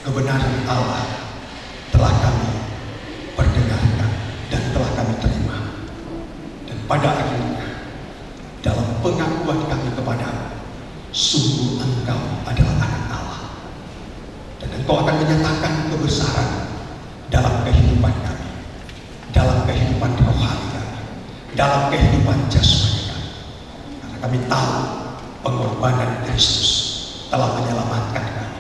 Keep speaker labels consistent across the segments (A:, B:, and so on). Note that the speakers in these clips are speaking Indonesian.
A: kebenaran Allah telah kami perdengarkan dan telah kami terima. Dan pada akhirnya, dalam pengakuan kami kepadamu, sungguh Engkau adalah anak Allah. Dan Engkau akan menyatakan kebesaran dalam kehidupan kami, dalam kehidupan rohani kami, dalam kehidupan jasmani kami. Karena kami tahu pengorbanan Kristus telah menyelamatkan kami.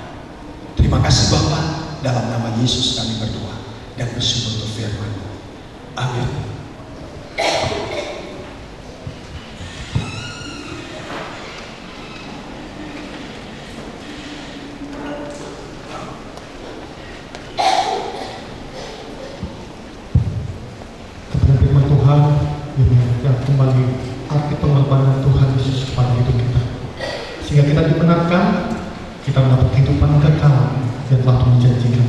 A: Terima kasih Bapa, dalam nama Yesus kami berdoa dan bersyukur untuk firman-Mu. Amin.
B: Kepada firman Tuhan yang kembali arti pengorbanan Tuhan Yesus kepada hidup kita, sehingga kita dibenarkan, kita mendapat kehidupan kekal yang telah Tuhan janjikan,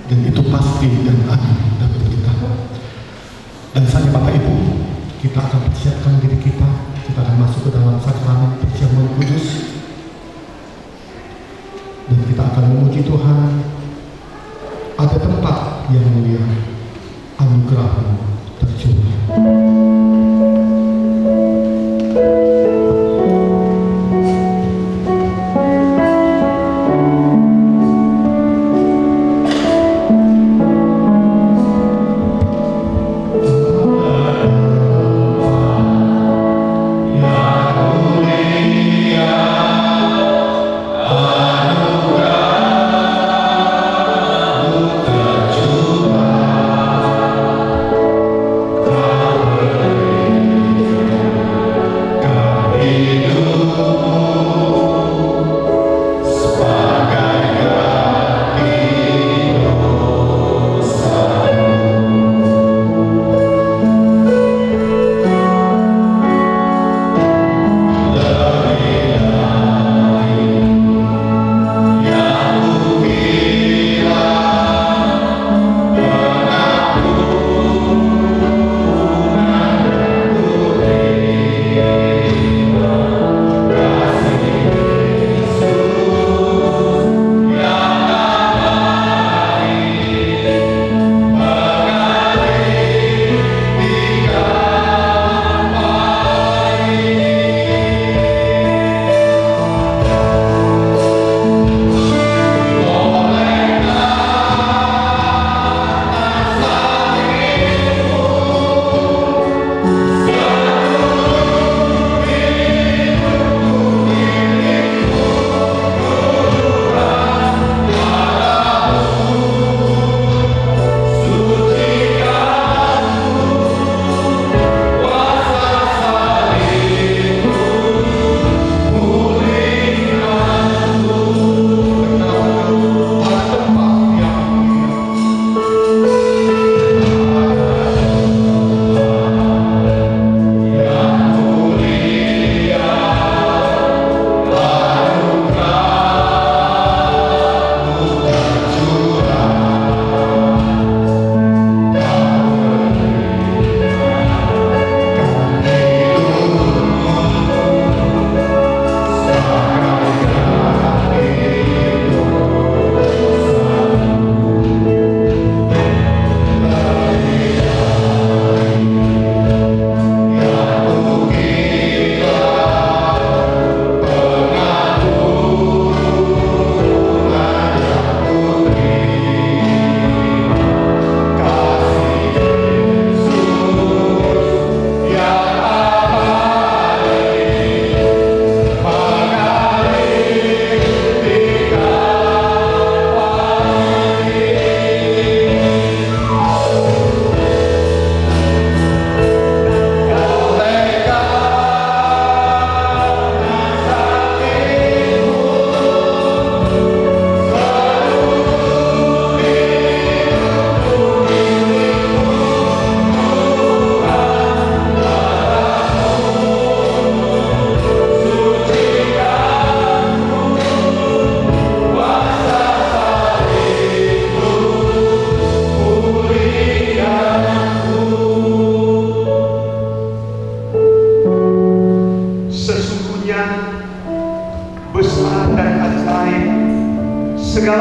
B: dan itu pasti dan adil dalam hidup kita. Dan saatnya Bapak Ibu, kita akan persiapkan diri kita akan masuk ke dalam sakramen perjamuan kudus, dan kita akan memuji Tuhan. Ada tempat yang mulia, anugerah-Mu tercurah.
C: Tercurah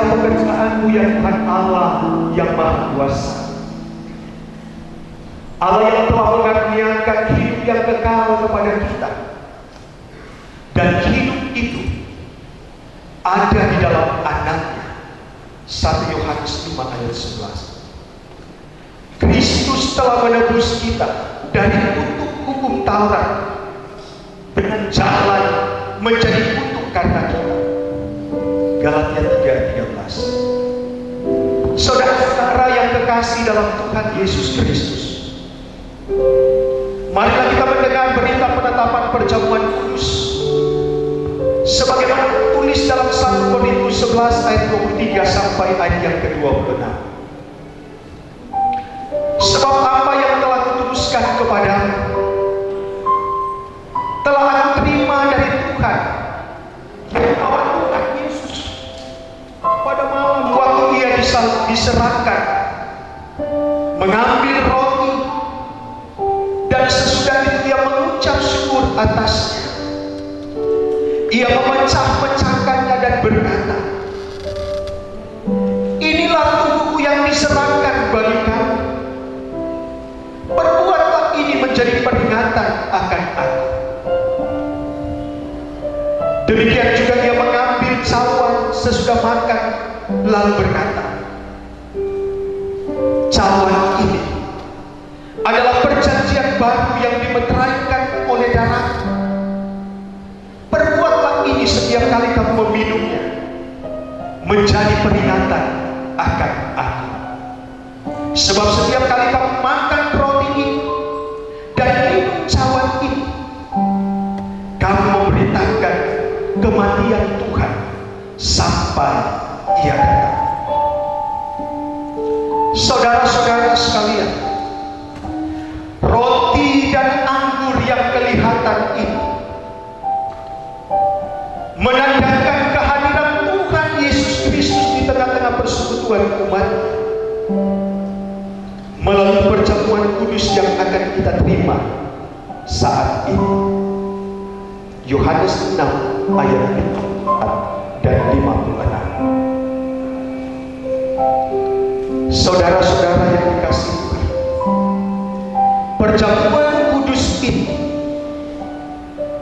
C: segala pekerjaan-Mu ya Tuhan Allah yang Maha Kuasa. Allah yang telah mengaruniakan hidup yang kekal kepada kita. Dan hidup itu ada di dalam Anaknya. 1 Yohanes 5 ayat 11. Kristus telah menebus kita dari kutuk hukum Taurat dengan jalan menjadi kutuk karena kita. Galatia 3:13. Saudara-saudara yang kekasih dalam Tuhan Yesus Kristus, marilah kita mendengar berita penetapan perjamuan kudus sebagaimana tertulis dalam 1 Korintus 11 ayat 23 sampai ayat yang ke-26. Sebab apa yang telah kutuliskan kepadamu telah aku terima dari Tuhan, yaitu bahwa Tuhan Yesus pada malam waktu Ia diserahkan mengambil roti, dan sesudah itu Ia mengucap syukur atasnya. Ia memecah-mecahkannya dan berkata, "Inilah tubuhku yang diserahkan bagi kamu. Perbuatlah ini menjadi peringatan akan aku." Demikian juga Ia mengambil cawan sesudah makan, lalu berkata, "Cawan ini adalah perjanjian baru yang dimeteraikan oleh darahku. Perbuatlah ini setiap kali kamu meminumnya, menjadi peringatan akan aku. Sebab setiap kali kamu makan roti ini dan minum cawan ini, kamu memberitakan kematian Tuhan sampai Ia datang." Saudara-saudara sekalian, roti dan anggur yang kelihatan ini menandakan kehadiran Tuhan Yesus Kristus di tengah-tengah persekutuan umat melalui perjamuan kudus yang akan kita terima saat ini. Yohanes 6 ayat 54 dan 56. Saudara-saudara yang dikasihi Tuhan, perjamuan kudus ini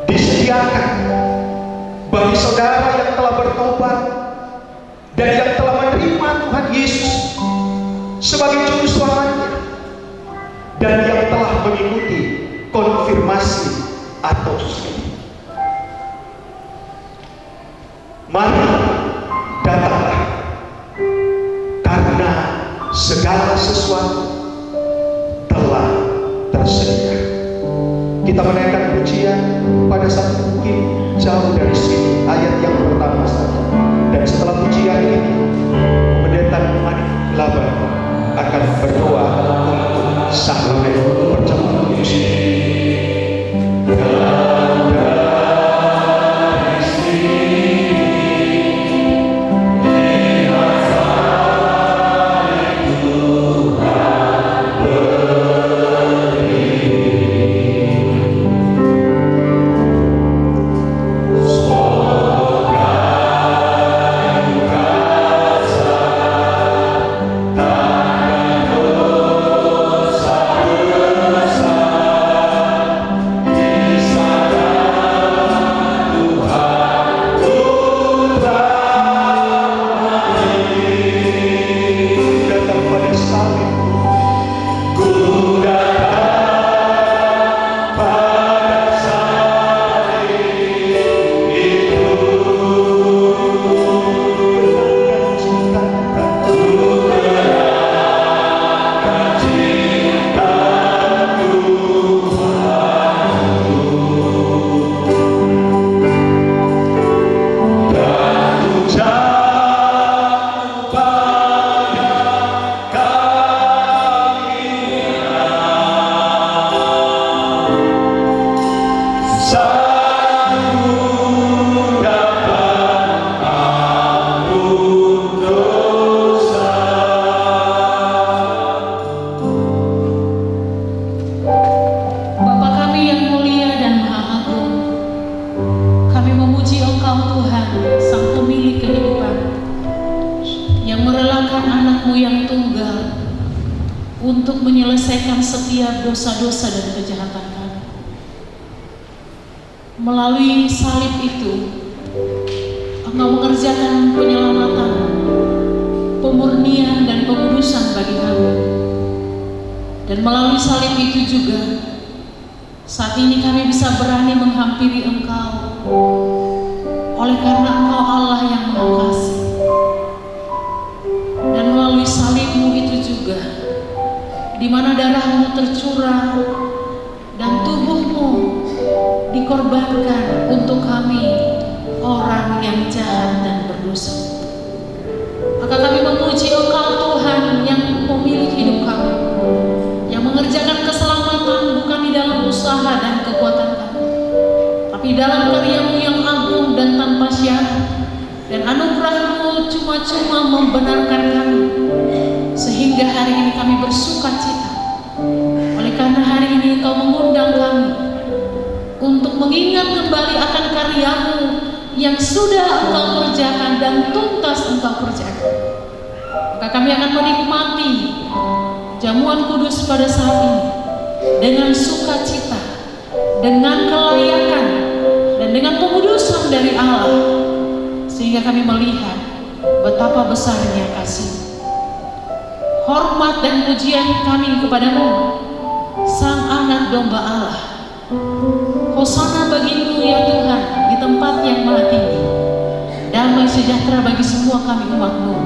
C: disediakan bagi saudara yang telah bertobat dan yang telah menerima Tuhan Yesus sebagai juru selamatnya, dan yang telah mengikuti konfirmasi atau suci. Mari datanglah, karena segala sesuatu telah tersedia. Kita menaikkan pujian pada satu mungkin jauh dari sini, ayat yang pertama saja. Dan setelah pujian ini, pendeta Manik Laban akan berdoa untuk sakramen perjamuan kudus ini.
D: Semoga yang merelakan anakmu yang tunggal untuk menyelesaikan setiap dosa-dosa dan kejahatan kami. Melalui salib itu, Engkau mengerjakan penyelamatan, pemurnian dan pengudusan bagi kami. Dan melalui salib itu juga, saat ini kami bisa berani menghampiri Engkau, oleh karena Engkau Allah yang Maha Kasih. Dan melalui salib-Mu itu juga, di mana darah-Mu tercurah dan tubuh-Mu dikorbankan untuk kami, orang yang jahat dan berdosa. Maka kami memuji Engkau Tuhan yang memiliki hidup kami, yang mengerjakan keselamatan bukan di dalam usaha dan kekuatan kami, tapi dalam karya-Mu yang agung dan tanpa syarat. Dan anugerah-Mu cuma-cuma membenarkan kami, sehingga hari ini kami bersuka cita. Oleh karena hari ini Engkau mengundang kami untuk mengingat kembali akan karya-Mu yang sudah Engkau kerjakan dan tuntas Engkau kerjakan. Maka kami akan menikmati jamuan kudus pada saat ini dengan sukacita, dengan kelayakan, dan dengan pengudusan dari Allah, sehingga kami melihat betapa besarnya kasih. Hormat dan pujian kami kepada-Mu, Sang Anak Domba Allah. Hosana bagi-Mu ya Tuhan di tempat yang maha tinggi. Damai sejahtera bagi semua kami umat-Mu,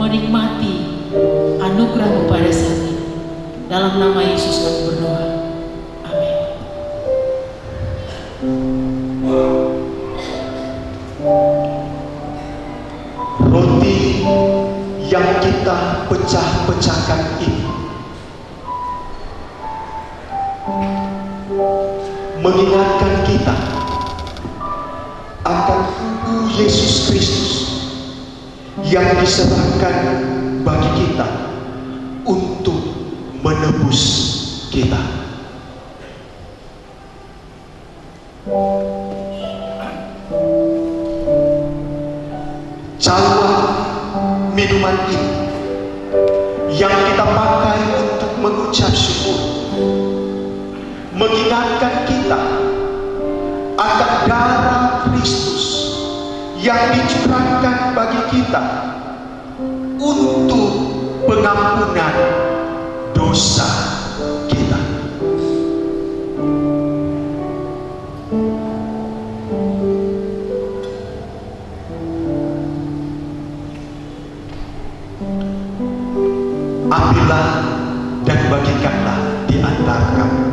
D: menikmati anugerah-Mu pada saat ini. Dalam nama Yesus kami berdoa. Amin.
C: Roti yang kita pecah-pecahkan ini mengingatkan kita akan tubuh Yesus Kristus yang diserahkan bagi kita untuk menebus kita. Cawan minuman ini yang kita pakai untuk mengucap syukur mengingatkan kita akan darah Kristus yang dicurahkan bagi kita untuk pengampunan dosa kita. Ambillah dan bagikanlah di antara kami.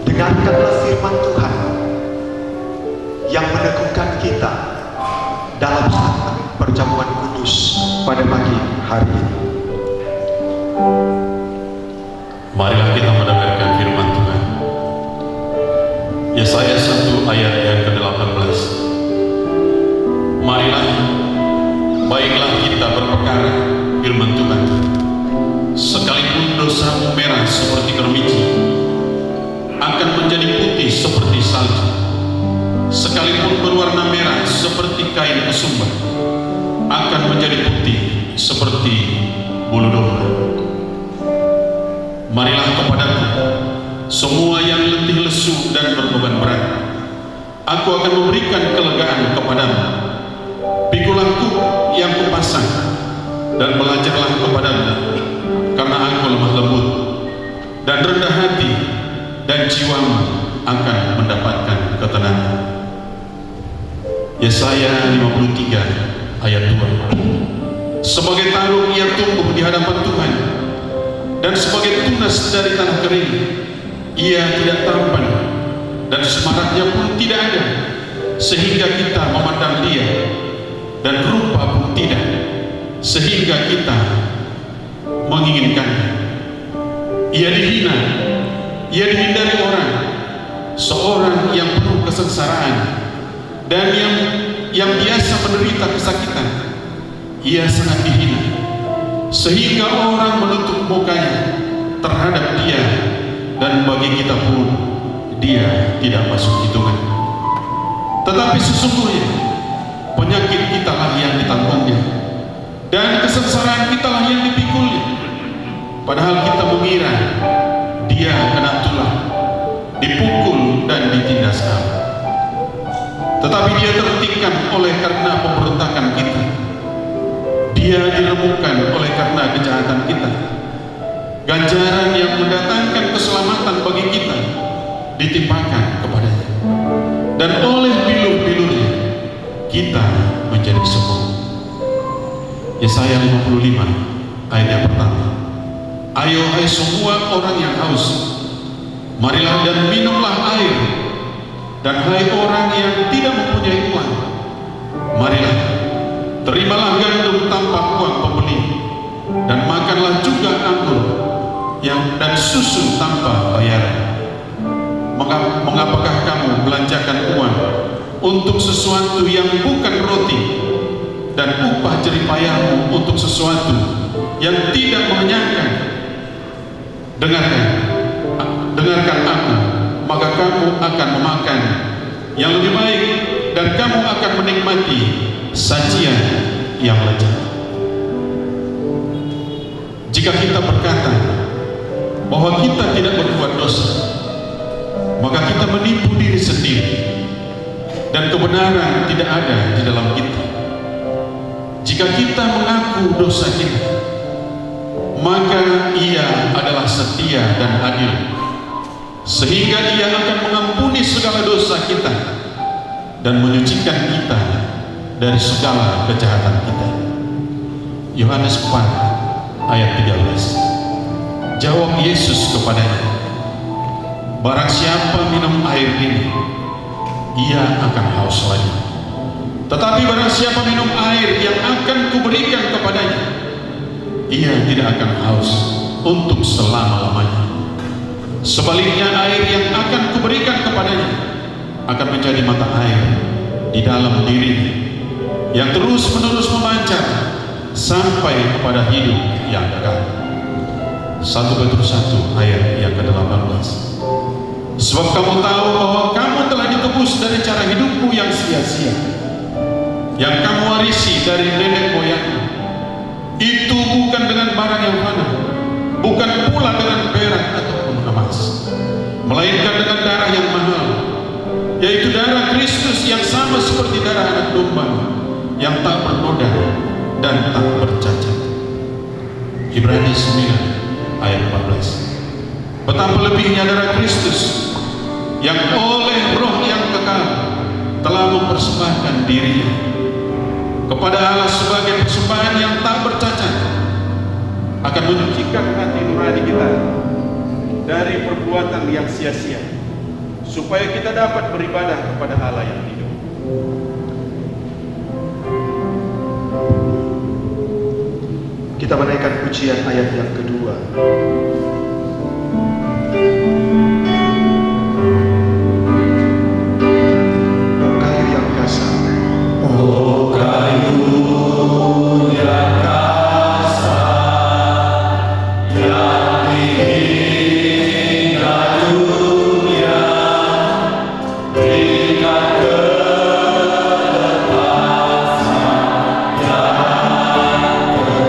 C: Dengarkanlah firman Tuhan yang meneguhkan kita dalam perjamuan kudus pada pagi hari ini.
E: Marilah kita mendengarkan firman Tuhan. Yesaya 1 ayat yang ke-18. Marilah, baiklah kita berperkara, firman Tuhan. Sekalipun dosamu merah seperti kermici, akan menjadi putih seperti salju. Sekalipun berwarna merah seperti kain kesumba, akan menjadi putih seperti bulu domba. Marilah kepadaku, semua yang letih lesu dan berbeban berat, aku akan memberikan kelegaan kepadamu. Pikulah kuk yang kupasang, dan belajarlah kepadamu, karena aku lemah lembut dan rendah hati, dan jiwamu akan mendapatkan Yesaya 53 ayat 2. Sebagai tarung ia tumbuh di hadapan Tuhan, dan sebagai tunas dari tanah kering ia tidak tampan, dan semaraknya pun tidak ada, sehingga kita memandang dia, dan rupa pun tidak, sehingga kita menginginkannya. Ia dihina, ia dihindari orang, seorang yang penuh kesengsaraan dan yang biasa menderita kesakitan. Ia sangat dihina, sehingga orang menutup mukanya terhadap dia, dan bagi kita pun dia tidak masuk hitungan. Tetapi sesungguhnya penyakit kita lah yang ditanggungnya, dan kesengsaraan kita lah yang dipikulnya. Padahal kita mengira dia kena tulah, dipukul dan ditindas Allah. Tetapi dia tertikam oleh karena pemberontakan kita, dia diremukkan oleh karena kejahatan kita. Ganjaran yang mendatangkan keselamatan bagi kita ditimpakan kepadanya, dan oleh bilur-bilurnya kita menjadi sembuh. Yesaya 55 ayat yang pertama. Ayo hai semua orang yang haus, marilah dan minumlah air. Dan hai orang yang tidak mempunyai uang, marilah, terimalah gandum tanpa uang pembeli, dan makanlah juga anggur dan susu tanpa bayaran. Mengapakah kamu belanjakan uang untuk sesuatu yang bukan roti, dan upah jerih payahmu untuk sesuatu yang tidak mengenyangkan? Dengarkan aku, maka kamu akan memakan yang lebih baik, dan kamu akan menikmati sajian yang lezat. Jika kita berkata bahwa kita tidak berbuat dosa, maka kita menipu diri sendiri, dan kebenaran tidak ada di dalam kita. Jika kita mengaku dosa kita, maka ia adalah setia dan adil, sehingga ia akan mengampuni segala dosa kita dan menyucikan kita dari segala kejahatan kita. Yohanes 4 ayat 13. Jawab Yesus kepadanya, barang siapa minum air ini, ia akan haus lagi. Tetapi barang siapa minum air yang akan kuberikan kepadanya, ia tidak akan haus untuk selama-lamanya. Sebaliknya, air yang akan kuberikan kepadanya akan menjadi mata air di dalam dirinya, yang terus-menerus memancar sampai kepada hidup yang kekal. 1 Petrus 1 ayat yang ke-18. Sebab kamu tahu bahwa kamu telah ditebus dari cara hidupmu yang sia-sia, yang kamu warisi dari nenek moyangmu. Itu bukan dengan barang yang fana, bukan pula dengan perak ataupun emas, melainkan dengan darah yang mahal, yaitu darah Kristus, yang sama seperti darah anak domba, yang tak bernoda dan tak bercacat. Ibrani 9 ayat 14. Betapa lebihnya darah Kristus, yang oleh Roh yang kekal telah mempersembahkan dirinya kepada Allah sebagai persembahan yang tak bercacat, akan menyucikan hati nurani kita dari perbuatan yang sia-sia, supaya kita dapat beribadah kepada Allah yang hidup.
C: Kita menaikkan pujian ayat yang kedua. Oh kayu yang kasar, oh kayu yang kasar, yang dihingga dunia, berikan kelepasan yang tetap.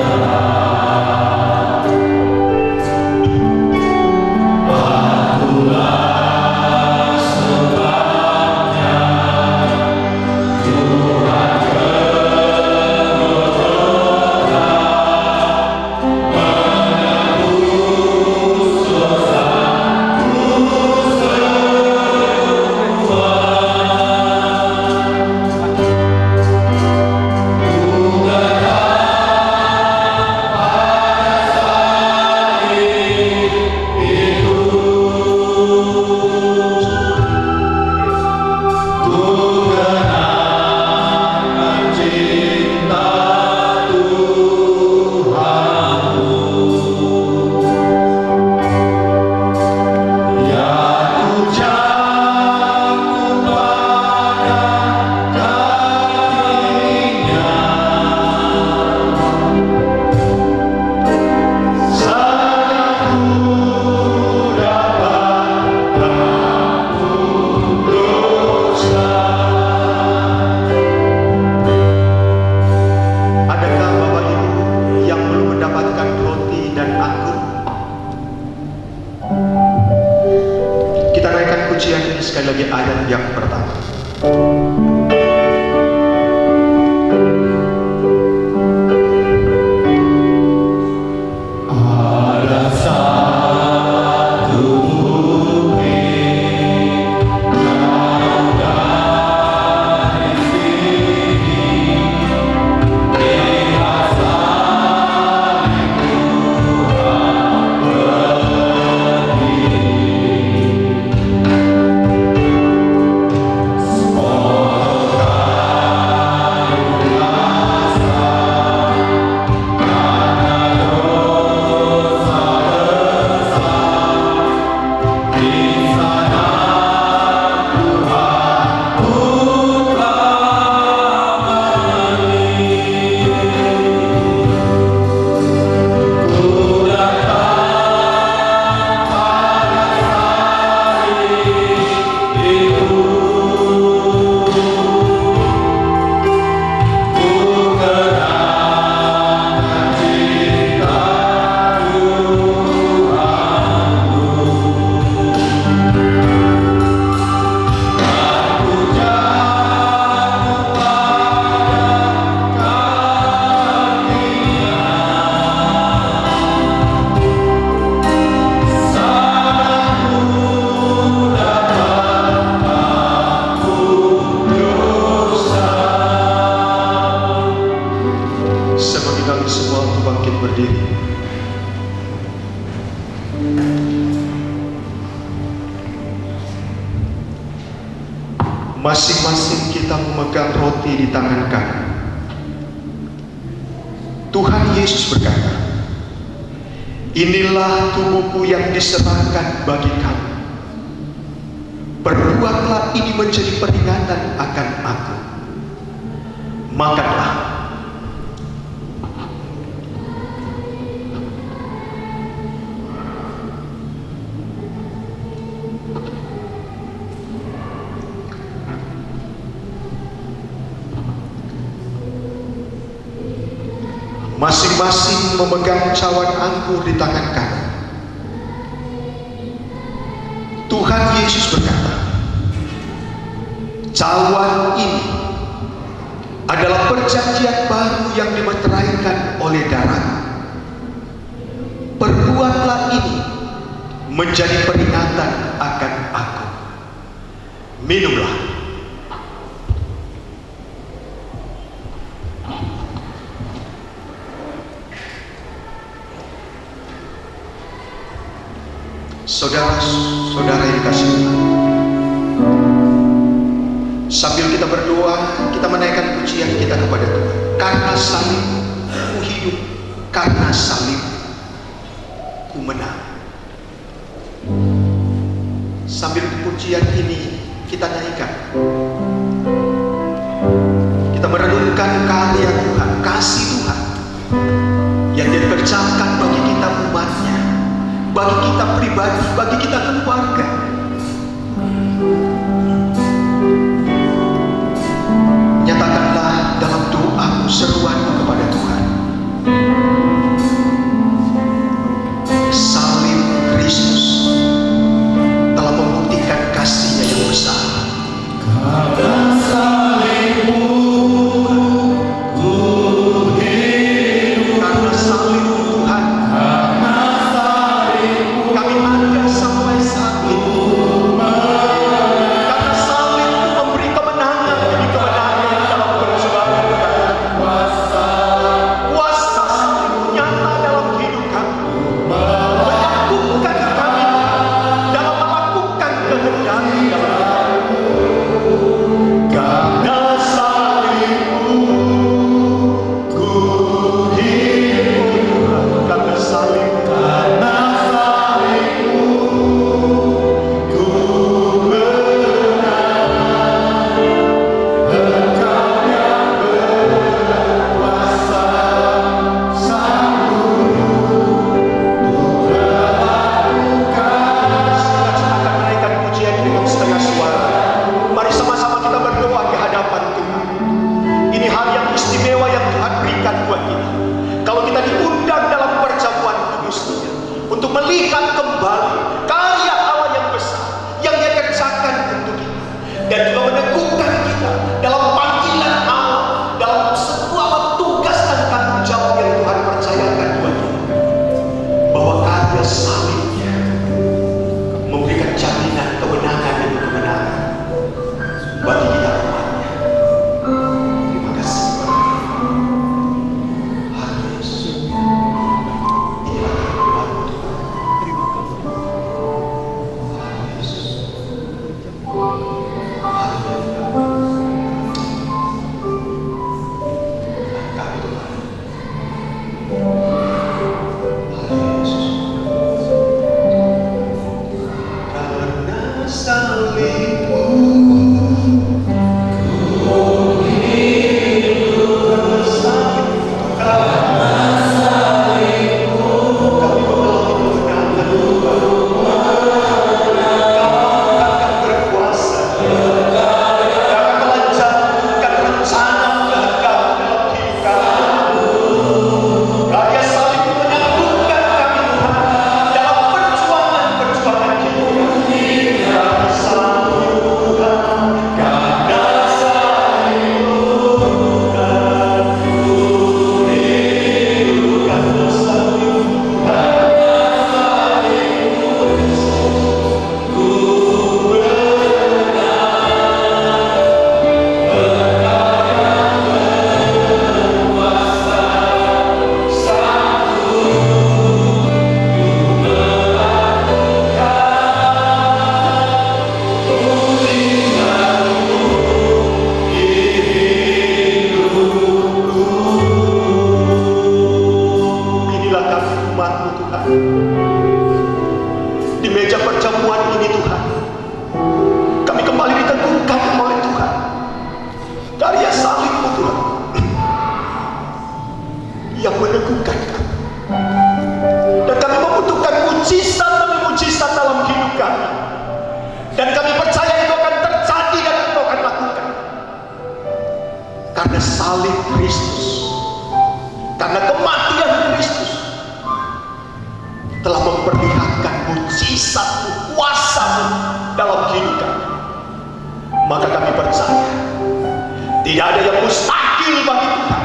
C: pertama. Masing-masing kita memegang roti di tangan kanan. Tuhan Yesus berkata, "Inilah tubuhku yang diserahkan bagi kamu. Perbuatlah ini menjadi peringatan akan aku." Makanlah. Masing-masing memegang cawan anggur di tangan kanan. Tuhan Yesus berkata, "Cawan ini adalah perjanjian baru yang dimeteraikan oleh darah. Perbuatlah ini menjadi peringatan akan aku." Minumlah. Saudara-saudara yang dikasihi Tuhan, sambil kita berdoa, kita menaikkan pujian kita kepada Tuhan. Karena salib ku hidup, karena salib ku menang. Sambil pujian ini kita naikkan, kita merenungkan karya Tuhan, kasih Tuhan yang dikerjakan bagi kita umatnya, bagi kita pribadi, bagi kita keluarga. Nyatakanlah dalam doamu, seruanmu kepada Tuhan. Salib Kristus telah membuktikan kasih-Nya yang besar. Karena salib-Mu ku hidup. Karena salib-Mu Tuhan, kami ada sampai saat ini. Karena salib-Mu memberi kemenangan demi kemenangan dalam perjuangan kami. Kuasa salib-Mu nyata dalam hidup kami, menyatukan kami dalam melakukan kehendak-Mu dalam hidup kami. salib Kristus, karena kematian Kristus telah memperlihatkan mujizat kuasa-Mu dalam hidup kami. Maka kami percaya tidak ada yang mustahil bagi Tuhan.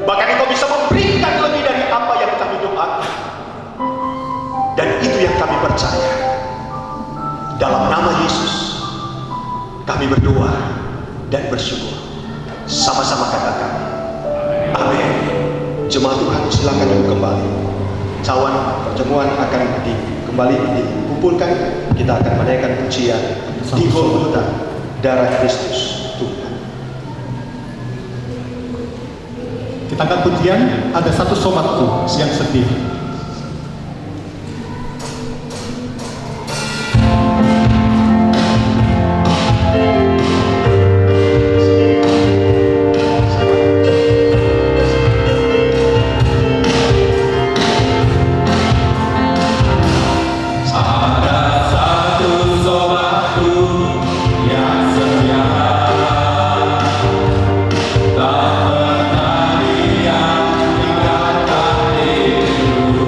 C: Bahkan Engkau bisa memberikan lebih dari apa yang kami doakan. Dan itu yang kami percaya. Dalam nama Yesus kami berdoa dan bersyukur. Sama-sama katakan amin. Jemaat Tuhan, silakan duduk kembali. Cawan pertemuan akan kembali dikumpulkan. Kita akan menaikkan pujian di Golgota, darah Kristus Tuhan.
B: Kita angkat pujian, ada satu sobatku yang sedih.
F: Tak pernah dia tinggalkan diriku.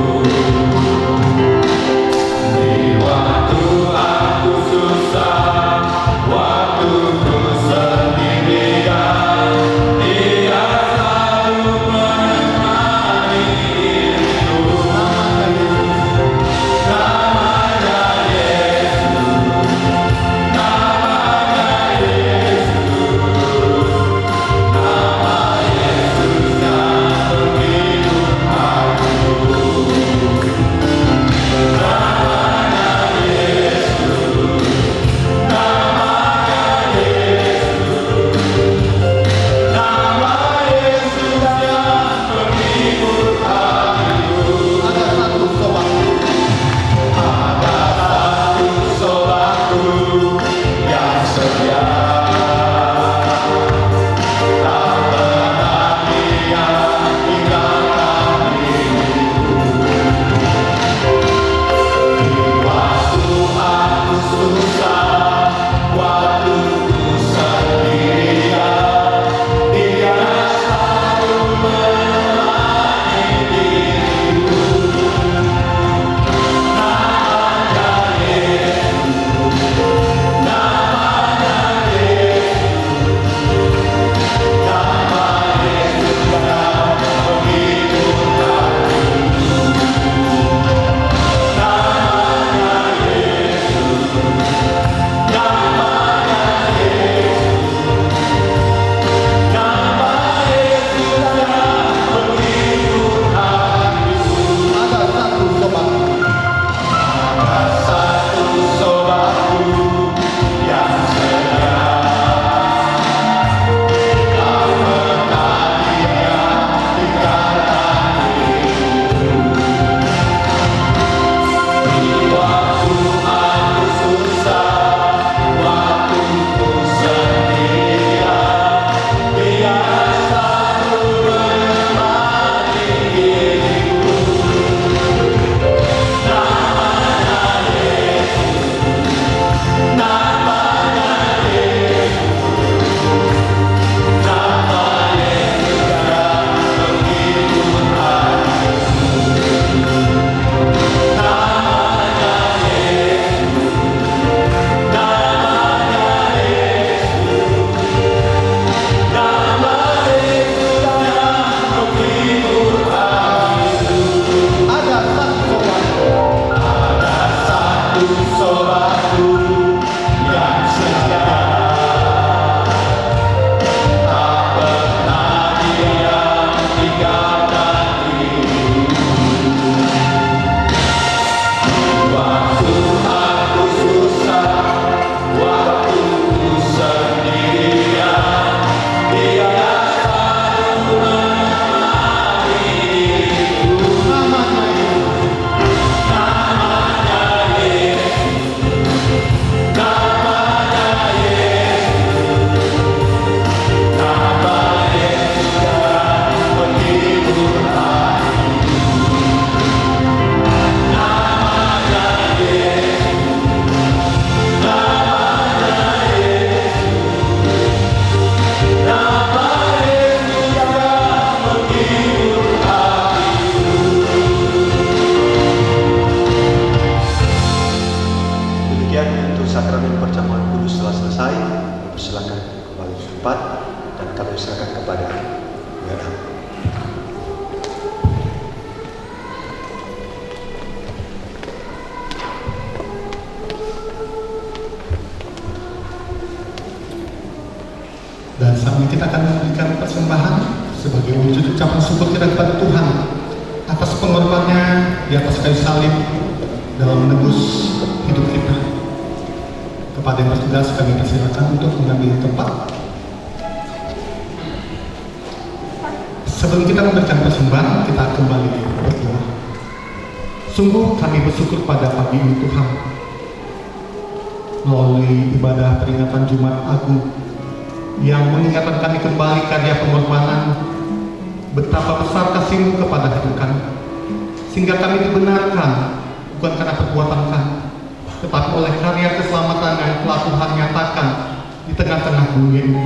C: persilakan kembali ke tempat dan kami serahkan kepada Yana.
B: Dan saat ini kita akan memberikan persembahan sebagai wujud ucapan syukur kita kepada Tuhan atas pengorbanannya di atas kayu salib dalam menebus hidup kita. Kepada yang bertugas kami persilakan untuk mengambil tempat. Sebelum kita memberikan persembahan, kita kembali berdoa. Sungguh kami bersyukur pada pagi ini Tuhan, melalui ibadah peringatan Jumat Agung yang mengingatkan kami kembali karya pengorbanan, betapa besar kasih-Mu kepada hidup kami, sehingga kami dibenarkan bukan karena perbuatan kami, tetapi oleh karya keselamatan yang telah Tuhan nyatakan di tengah-tengah dunia ini.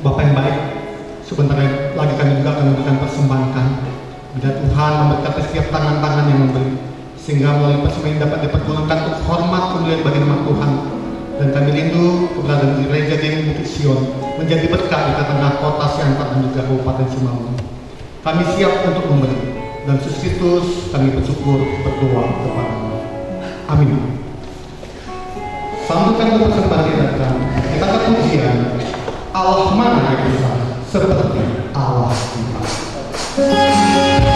B: Bapa yang baik, sebentar lagi kami juga akan memberikan persembahan kami. Bila Tuhan memberkati setiap tangan-tangan yang memberi, sehingga melalui persembahan ini dapat dipergunakan untuk hormat kemuliaan bagi nama Tuhan. Dan kami rindu keberadaan gereja di Bukit Sion menjadi berkah di tengah kota Siantar dan juga Kabupaten Simalungun. Kami siap untuk memberi, dan Yesus Kristus kami bersyukur berdoa kepada-Mu. Amin. Sambutkan untuk persembahan kita. Kita akan pujian Allah Maha Esa seperti Allah kita.
F: Dia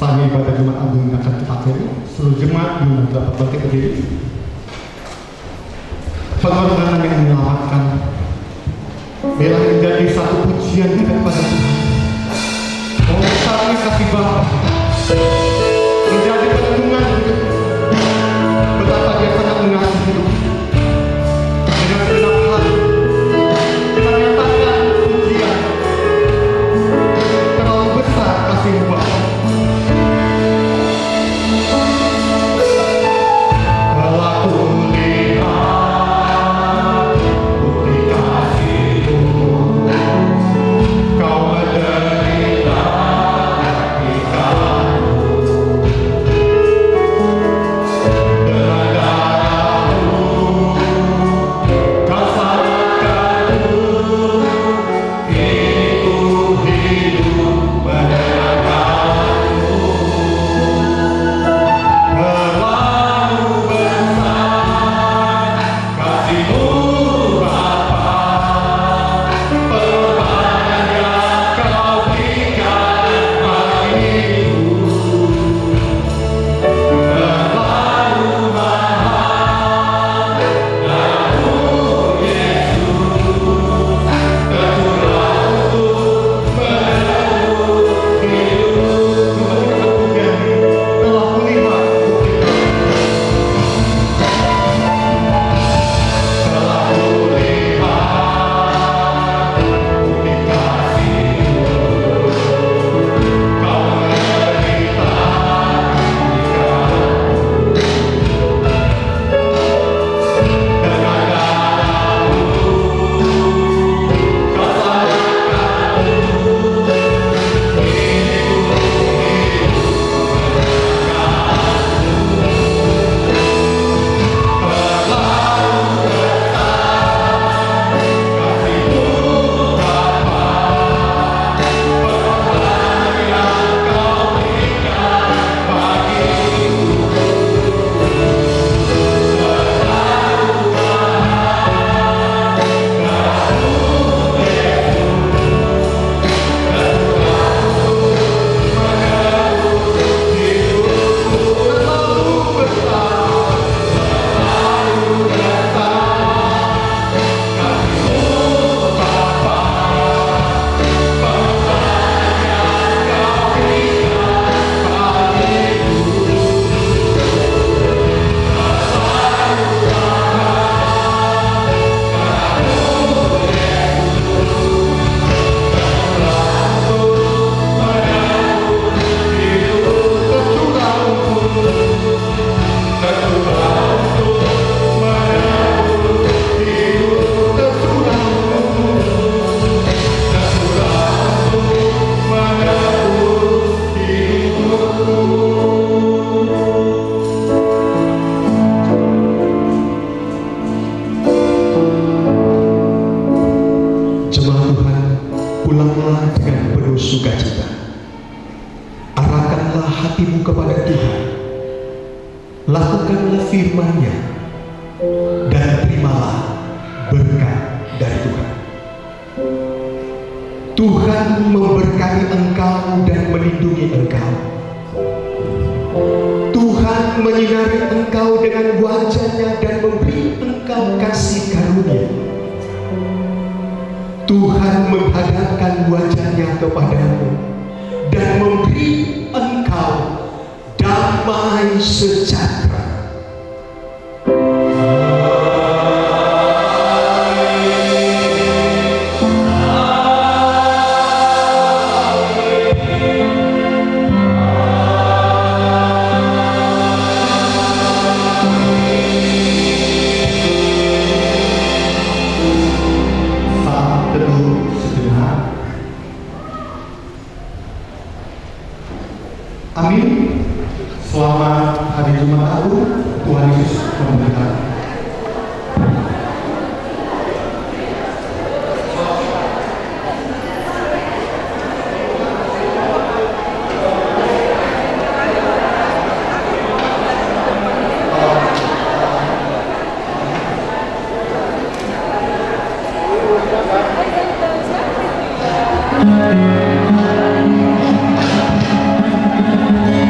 B: Saat ibadah Jumat Agung akan kita akhiri. Seluruh jemaat diundang dapat bangkit berdiri. Pengorbanan yang menyelamatkan, bila menjadi satu pujian kita kepada Tuhan. Oh, kami kasih Bapa menjadi perlindungan hidup. Betapa Dia sangat mengasihi hidup. Dengan segenap hati kita menyatakan pujian. Terlalu besar kasih Bapa. Telah kulihat bukti kasih-Mu, Kau menderita akibatku. Dengan darah-Mu Kau selamatkanku. Kini ku hidup menyenangkan-Mu. Terlalu besar kasih-Mu Bapa, pengorbanan yang Kau berikan bagiku. Terlalu mahal darah-Mu Yesus, tercurah untuk menebus hidupku. Telah kulihat bukti Telah kulihat bukti kasih-Mu, Kau menderita akibatku. Dengan darah-Mu Kau selamatkanku. Kini ku hidup terlalu besar kasih-Mu Bapa, pengorbanan yang Kau berikan bagiku. Terlalu mahal darah-Mu Yesus, tercurah untuk menebus hidupku. Terlalu besar, terlalu besar kasih-Mu Bapa, pengorbanan yang Kau berikan bagiku. Jemaat Tuhan, pulanglah dengan penuh sukacita. Arahkanlah hatimu kepada Tuhan. Lakukanlah firman-Nya dan terimalah berkat dari Tuhan. Tuhan memberkati engkau dan melindungi engkau. Tuhan menyinari engkau dengan wajah-Nya dan memberi engkau kasih karunia. Tuhan menghadapkan wajah-Nya kepadamu dan memberi engkau damai sejahtera. Saat teduh sejenak. Amin. Selamat hari Jumat Agung. Tuhan Yesus memberkati.
F: Thank you.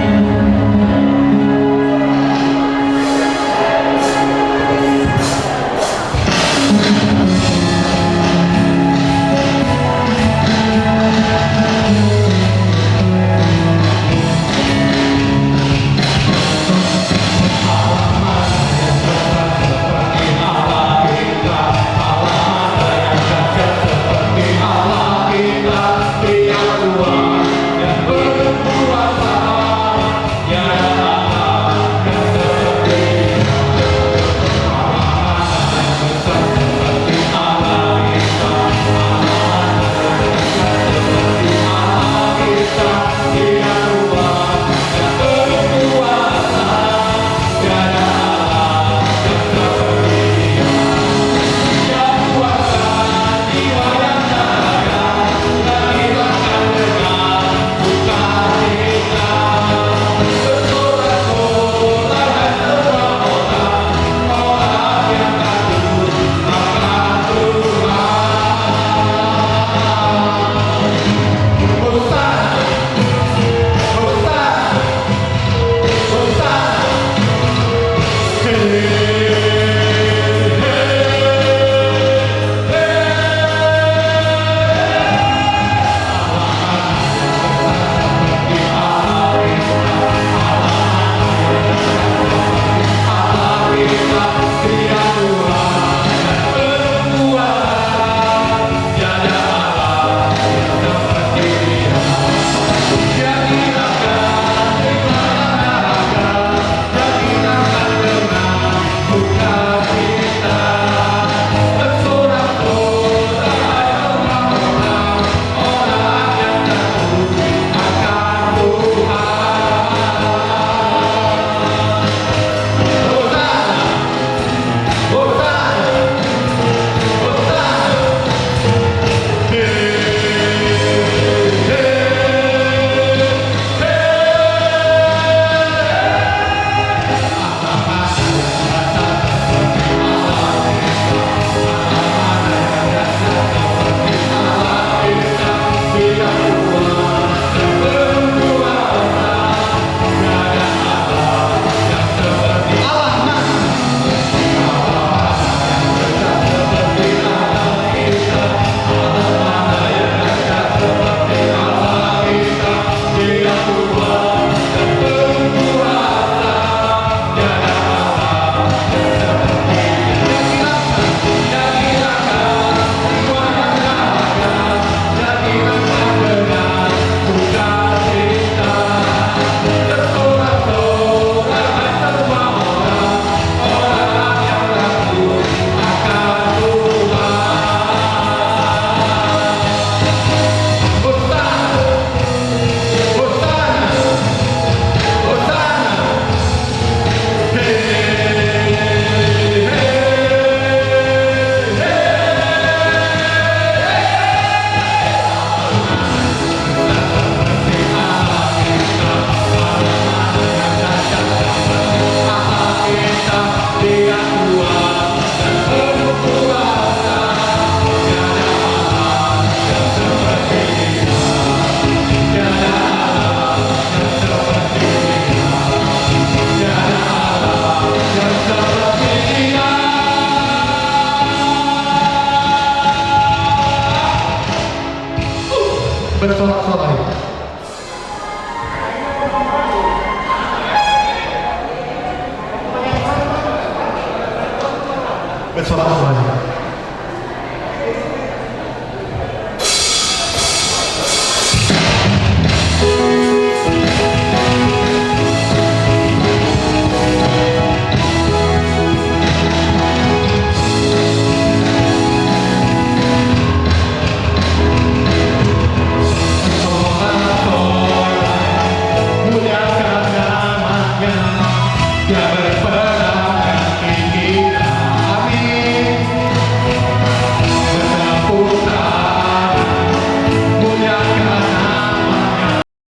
B: Angkat suara lagi.